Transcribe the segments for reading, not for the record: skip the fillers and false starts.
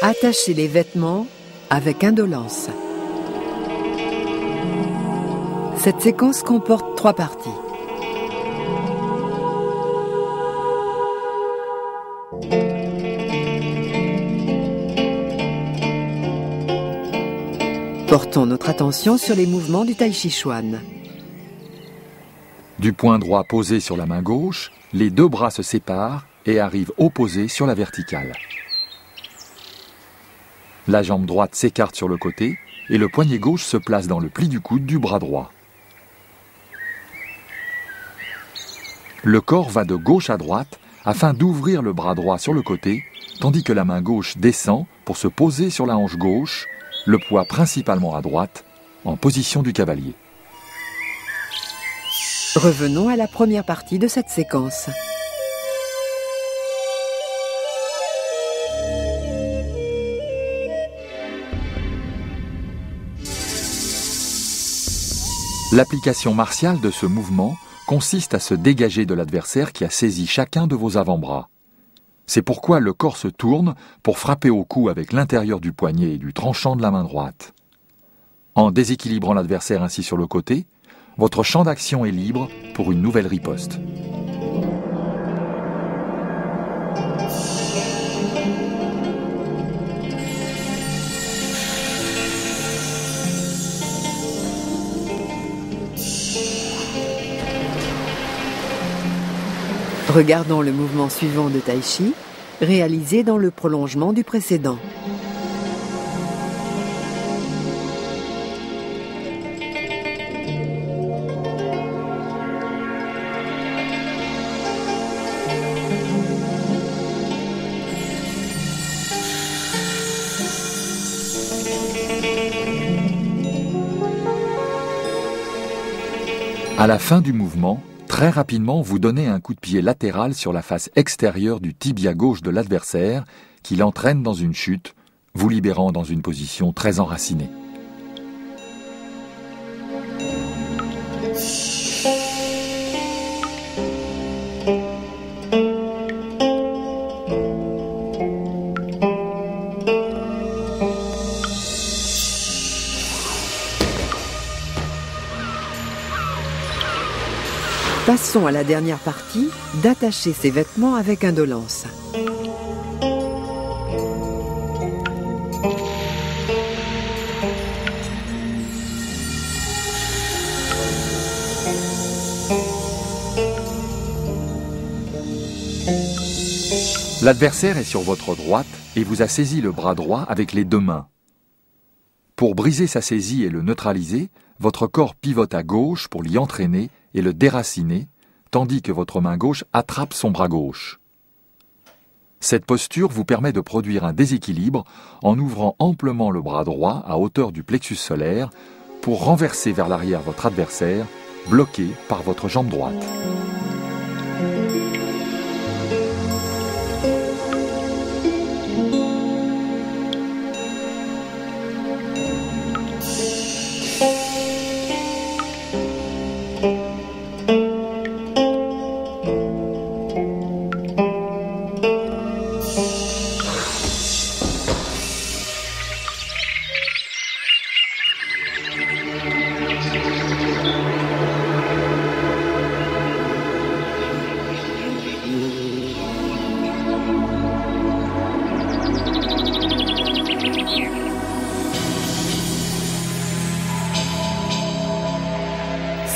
Attachez les vêtements avec indolence. Cette séquence comporte 3 parties. Portons notre attention sur les mouvements du Tai Chi Chuan. Du poing droit posé sur la main gauche, les 2 bras se séparent et arrivent opposés sur la verticale. La jambe droite s'écarte sur le côté et le poignet gauche se place dans le pli du coude du bras droit. Le corps va de gauche à droite afin d'ouvrir le bras droit sur le côté, tandis que la main gauche descend pour se poser sur la hanche gauche, le poids principalement à droite, en position du cavalier. Revenons à la première partie de cette séquence. L'application martiale de ce mouvement consiste à se dégager de l'adversaire qui a saisi chacun de vos avant-bras. C'est pourquoi le corps se tourne pour frapper au cou avec l'intérieur du poignet et du tranchant de la main droite. En déséquilibrant l'adversaire ainsi sur le côté, votre champ d'action est libre pour une nouvelle riposte. Regardons le mouvement suivant de Tai Chi, réalisé dans le prolongement du précédent. À la fin du mouvement, très rapidement, vous donnez un coup de pied latéral sur la face extérieure du tibia gauche de l'adversaire qui l'entraîne dans une chute, vous libérant dans une position très enracinée. Passons à la dernière partie, d'attacher ses vêtements avec indolence. L'adversaire est sur votre droite et vous a saisi le bras droit avec les 2 mains. Pour briser sa saisie et le neutraliser, votre corps pivote à gauche pour l'y entraîner et le déraciner, tandis que votre main gauche attrape son bras gauche. Cette posture vous permet de produire un déséquilibre en ouvrant amplement le bras droit à hauteur du plexus solaire pour renverser vers l'arrière votre adversaire, bloqué par votre jambe droite.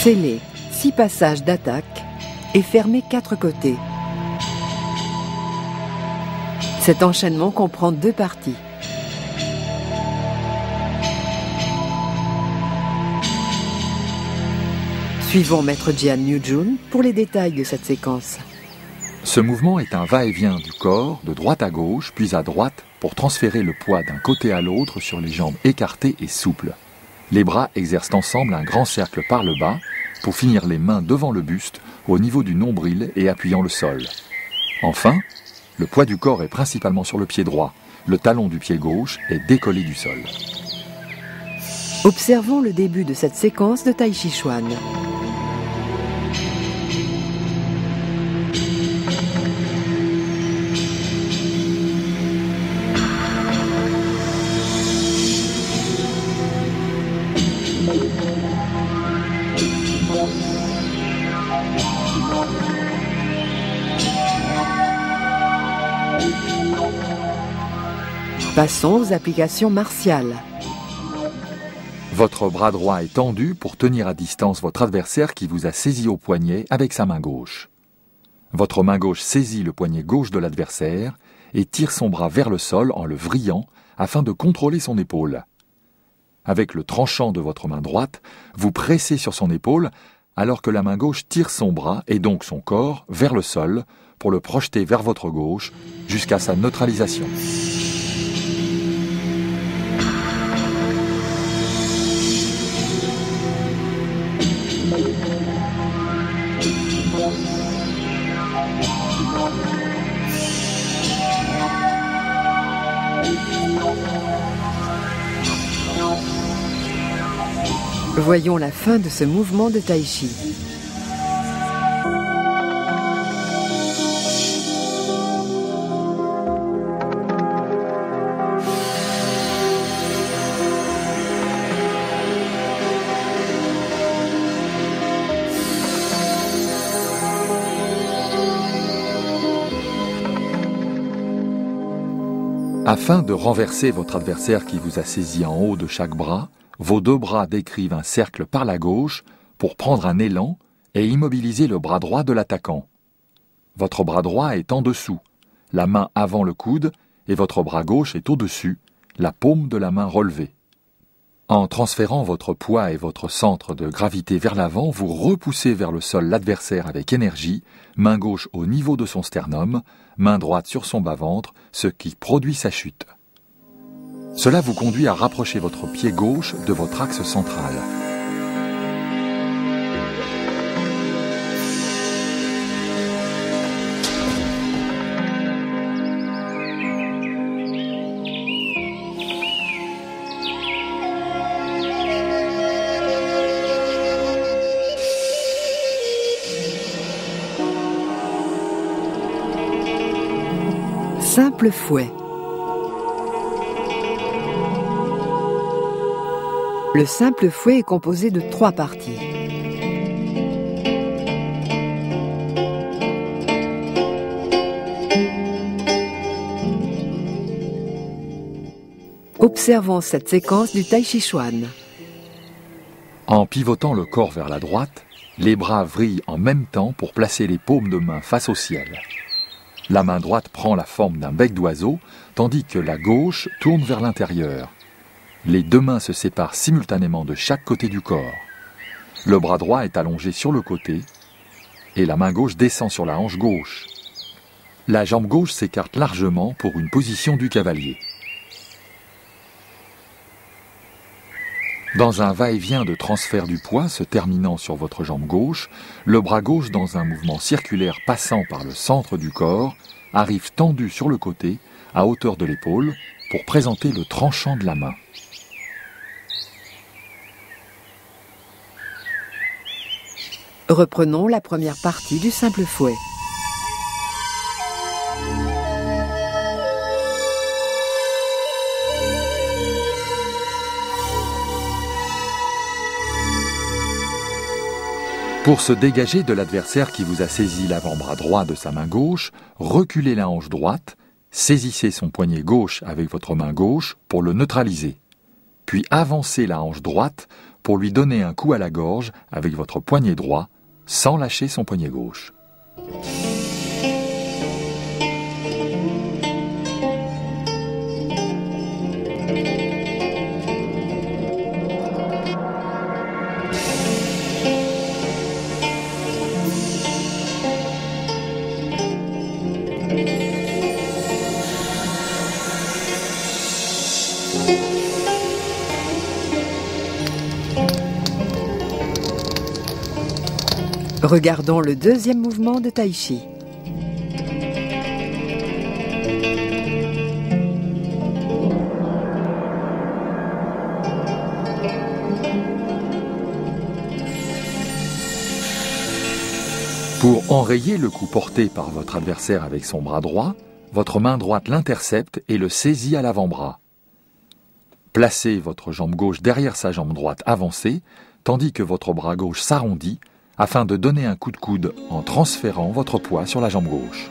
Scellez 6 passages d'attaque et fermez 4 côtés. Cet enchaînement comprend 2 parties. Suivons Maître Jian Nujun pour les détails de cette séquence. Ce mouvement est un va-et-vient du corps de droite à gauche, puis à droite, pour transférer le poids d'un côté à l'autre sur les jambes écartées et souples. Les bras exercent ensemble un grand cercle par le bas, pour finir les mains devant le buste, au niveau du nombril et appuyant le sol. Enfin, le poids du corps est principalement sur le pied droit. Le talon du pied gauche est décollé du sol. Observons le début de cette séquence de Tai Chi Chuan. Passons aux applications martiales. Votre bras droit est tendu pour tenir à distance votre adversaire qui vous a saisi au poignet avec sa main gauche. Votre main gauche saisit le poignet gauche de l'adversaire et tire son bras vers le sol en le vrillant afin de contrôler son épaule. Avec le tranchant de votre main droite, vous pressez sur son épaule alors que la main gauche tire son bras et donc son corps vers le sol pour le projeter vers votre gauche jusqu'à sa neutralisation. Voyons la fin de ce mouvement de tai chi. Afin de renverser votre adversaire qui vous a saisi en haut de chaque bras, vos deux bras décrivent un cercle par la gauche pour prendre un élan et immobiliser le bras droit de l'attaquant. Votre bras droit est en dessous, la main avant le coude, et votre bras gauche est au-dessus, la paume de la main relevée. En transférant votre poids et votre centre de gravité vers l'avant, vous repoussez vers le sol l'adversaire avec énergie, main gauche au niveau de son sternum, main droite sur son bas-ventre, ce qui produit sa chute. Cela vous conduit à rapprocher votre pied gauche de votre axe central. Simple fouet. Le simple fouet est composé de 3 parties. Observons cette séquence du Tai Chi Chuan. En pivotant le corps vers la droite, les bras vrillent en même temps pour placer les paumes de main face au ciel. La main droite prend la forme d'un bec d'oiseau, tandis que la gauche tourne vers l'intérieur. Les deux mains se séparent simultanément de chaque côté du corps. Le bras droit est allongé sur le côté et la main gauche descend sur la hanche gauche. La jambe gauche s'écarte largement pour une position du cavalier. Dans un va-et-vient de transfert du poids se terminant sur votre jambe gauche, le bras gauche, dans un mouvement circulaire passant par le centre du corps, arrive tendu sur le côté, à hauteur de l'épaule, pour présenter le tranchant de la main. Reprenons la première partie du simple fouet. Pour se dégager de l'adversaire qui vous a saisi l'avant-bras droit de sa main gauche, reculez la hanche droite, saisissez son poignet gauche avec votre main gauche pour le neutraliser. Puis avancez la hanche droite pour lui donner un coup à la gorge avec votre poignet droit, sans lâcher son poignet gauche. Regardons le deuxième mouvement de Tai Chi. Pour enrayer le coup porté par votre adversaire avec son bras droit, votre main droite l'intercepte et le saisit à l'avant-bras. Placez votre jambe gauche derrière sa jambe droite avancée, tandis que votre bras gauche s'arrondit, afin de donner un coup de coude en transférant votre poids sur la jambe gauche.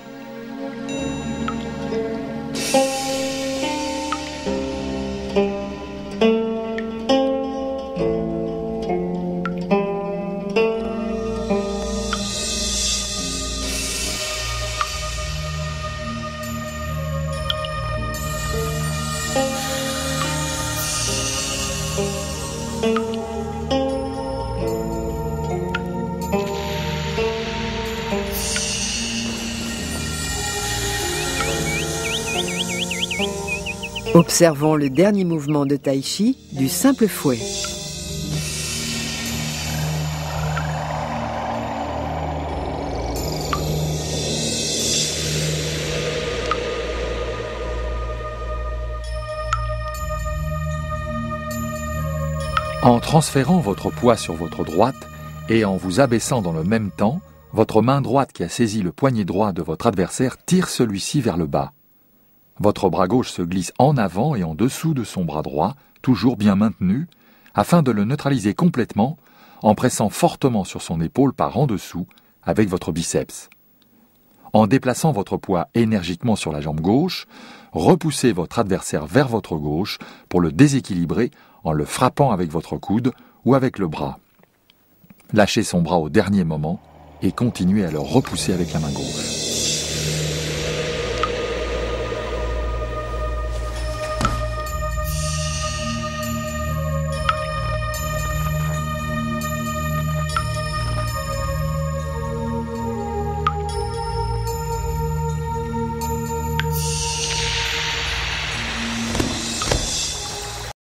Observons le dernier mouvement de Tai Chi du simple fouet. En transférant votre poids sur votre droite et en vous abaissant dans le même temps, votre main droite qui a saisi le poignet droit de votre adversaire tire celui-ci vers le bas. Votre bras gauche se glisse en avant et en dessous de son bras droit, toujours bien maintenu, afin de le neutraliser complètement en pressant fortement sur son épaule par en dessous avec votre biceps. En déplaçant votre poids énergiquement sur la jambe gauche, repoussez votre adversaire vers votre gauche pour le déséquilibrer en le frappant avec votre coude ou avec le bras. Lâchez son bras au dernier moment et continuez à le repousser avec la main gauche.